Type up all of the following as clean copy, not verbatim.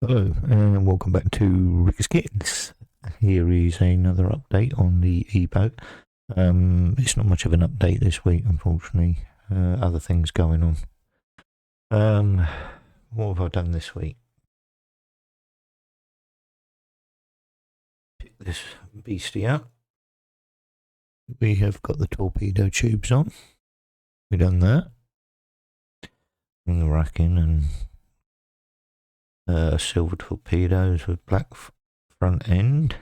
Hello, and welcome back to Rick's Kids. Here is another update on the e-boat. It's not much of an update this week, unfortunately. Other things going on. What have I done this week? Pick this beastie up. We have got the torpedo tubes on. We've done that. And the racking and silver torpedoes with black front end.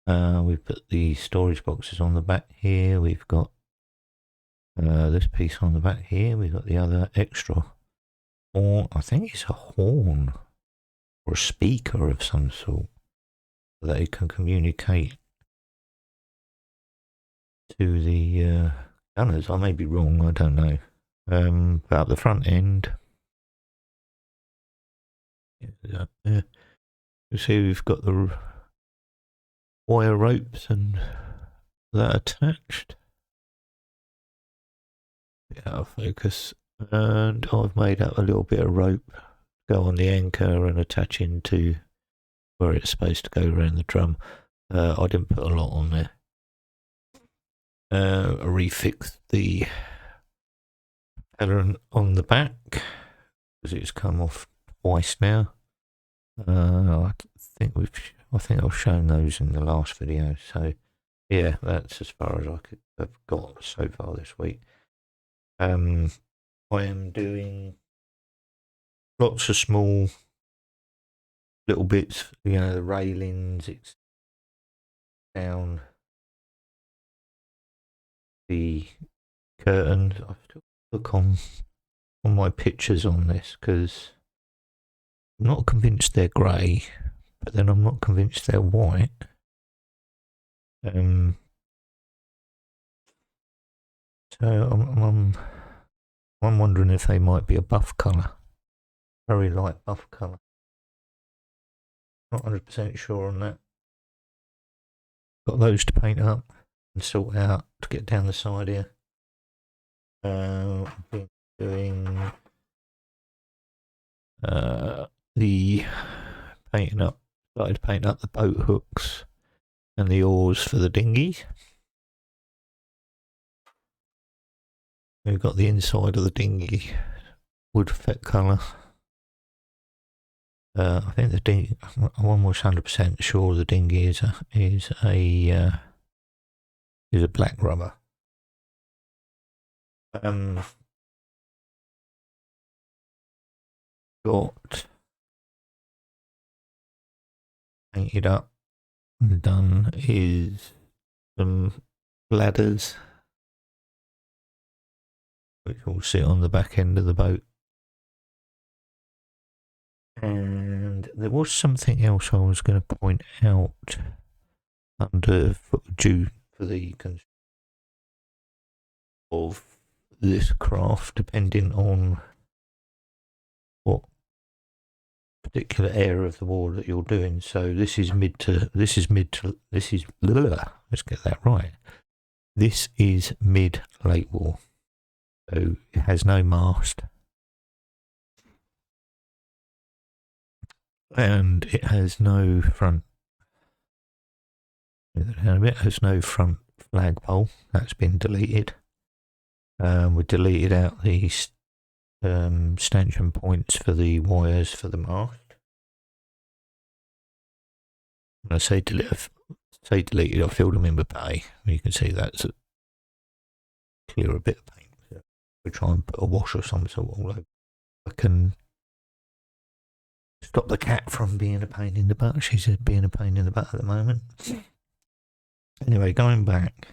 We've put the storage boxes on the back here. We've got this piece on the back here. We've got the other extra horn. I think it's a horn or a speaker of some sort that it can communicate to the gunners. I may be wrong. I don't know. But at the front end, you see we've got the wire ropes and that attached. Out of focus. And I've made up a little bit of rope, go on the anchor and attach into where it's supposed to go around the drum. I didn't put a lot on there. I refixed the propeller on the back because it's come off twice now. I think I've shown those in the last video. So yeah, that's as far as I could have got so far this week. I am doing lots of small little bits, the railings, it's down the curtains. I have to look on my pictures on this because I'm not convinced they're grey, but then I'm not convinced they're white. So I'm wondering if they might be a buff colour, very light buff colour. Not 100% sure on that. Got those to paint up and sort out to get down the side here. I've been doing the painting up. Started painting up the boat hooks and the oars for the dinghies. We've got the inside of the dinghy wood effect colour. I think the dinghy. I'm almost 100% sure the dinghy is a black rubber. Got painted up and done is some ladders which will sit on the back end of the boat. And there was something else I was going to point out under due for the of this craft, depending on what particular area of the war that you're doing. So let's get that right. This is mid-late war. So it has no mast. And it has no front. It has no front flagpole. That's been deleted. We deleted out the stanchion points for the wires for the mast. When I say deleted, I filled them in with pay. You can see that's clear a bit of paint. So we try and put a wash or some sort all over. I can stop the cat from being a pain in the butt. She's being a pain in the butt at the moment. Anyway, going back,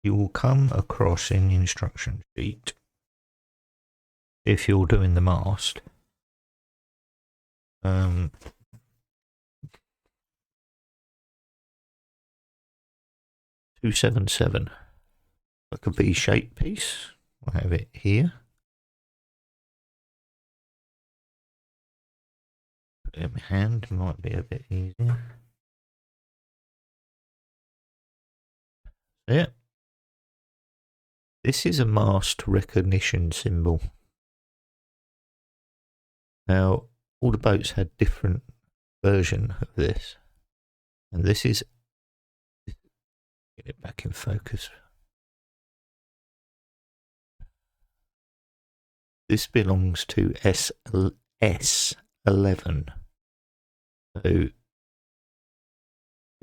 you will come across in the instruction sheet, if you're doing the mast, 277, like a V-shaped piece. I have it here. Put it in my hand, might be a bit easier. Yeah. This is a mast recognition symbol. Now, all the boats had different version of this, and this is, get it back in focus. This belongs to S11. So you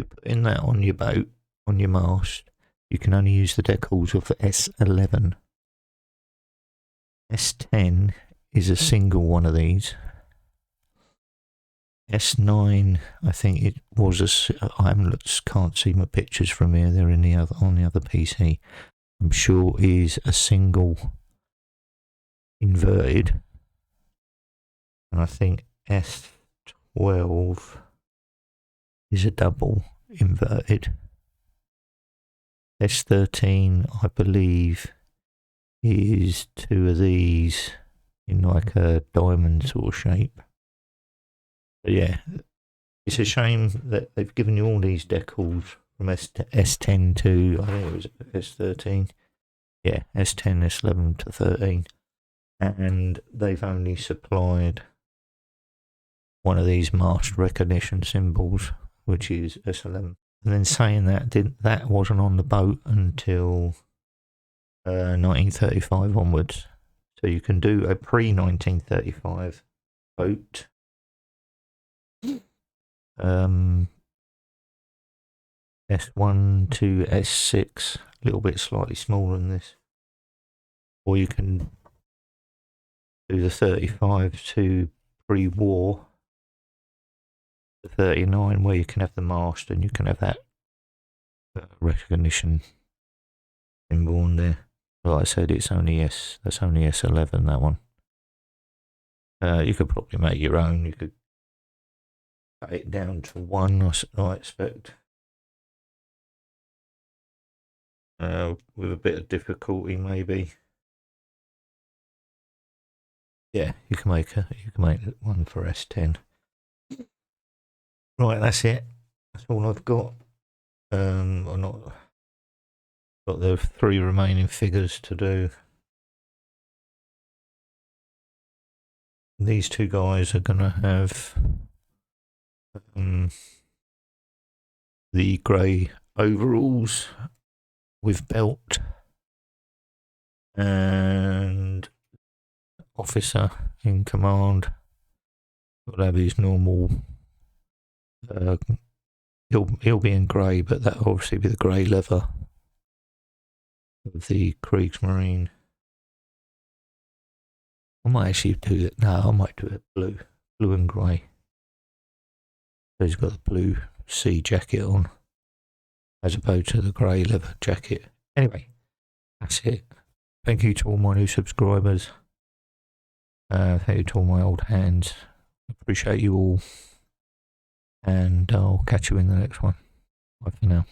put in that on your boat, on your mast, you can only use the decals of S11. S10 is a single one of these. S9, I think it was I can't see my pictures from here. They're in the other, on the other PC. I'm sure is a single inverted, and I think S12 is a double inverted. S13, I believe, is two of these in like a diamond sort of shape. But yeah, it's a shame that they've given you all these decals from S10 to, I think it was S13. Yeah, S10, S11 to 13. And they've only supplied one of these mast recognition symbols, which is S11. And then saying that wasn't on the boat until 1935 onwards. So you can do a pre-1935 boat. S1 to S6, a little bit slightly smaller than this. Or you can do the 35 to pre-war, the 39, where you can have the mast and you can have that recognition symbol on there. Like I said, that's only S11, that one. You could probably make your own. You could cut it down to 1, I expect. With a bit of difficulty, maybe. Yeah, you can make one for S10. Right, that's it. That's all I've got. I'm not got the 3 remaining figures to do. These 2 guys are gonna have the grey overalls with belt, and officer in command will have his normal. He'll be in grey, but that'll obviously be the grey leather of the Kriegsmarine. I might actually do it. No, I might do it blue and grey. So he's got the blue sea jacket on, as opposed to the grey leather jacket. Anyway, that's it. Thank you to all my new subscribers. Thank you to all my old hands. Appreciate you all. And I'll catch you in the next one. Bye for now.